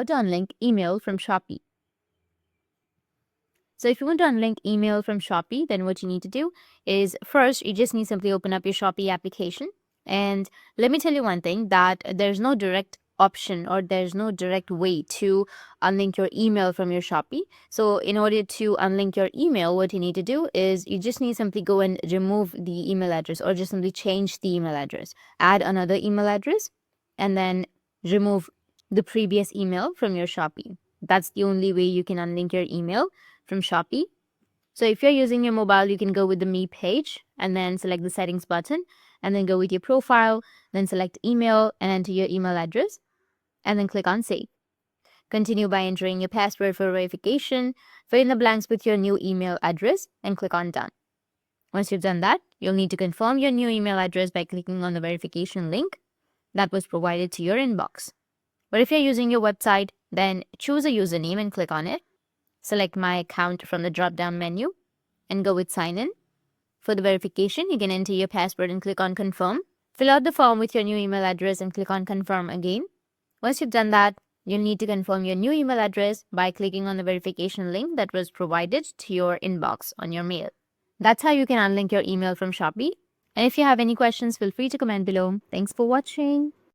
how to unlink email from Shopee. So if you want to unlink email from Shopee, then what you need to do is first, you just need to simply open up your Shopee application. And let me tell you one thing, that there's no direct option or there's no direct way to unlink your email from your Shopee. So in order to unlink your email, what you need to do is you just need to simply go and remove the email address, or just simply change the email address, add another email address, and then remove the previous email from your Shopee. That's the only way you can unlink your email from Shopee. So if you're using your mobile, you can go with the Me page and then select the settings button, and then go with your profile, then select email and enter your email address, and then click on save. Continue by entering your password for verification, fill in the blanks with your new email address, and click on done. Once you've done that, you'll need to confirm your new email address by clicking on the verification link that was provided to your inbox. But if you're using your website, then choose a username and click on it. Select My Account from the drop-down menu and go with Sign In. For the verification, you can enter your password and click on Confirm. Fill out the form with your new email address and click on Confirm again. Once you've done that, you'll need to confirm your new email address by clicking on the verification link that was provided to your inbox on your mail. That's how you can unlink your email from Shopee. And if you have any questions, feel free to comment below. Thanks for watching.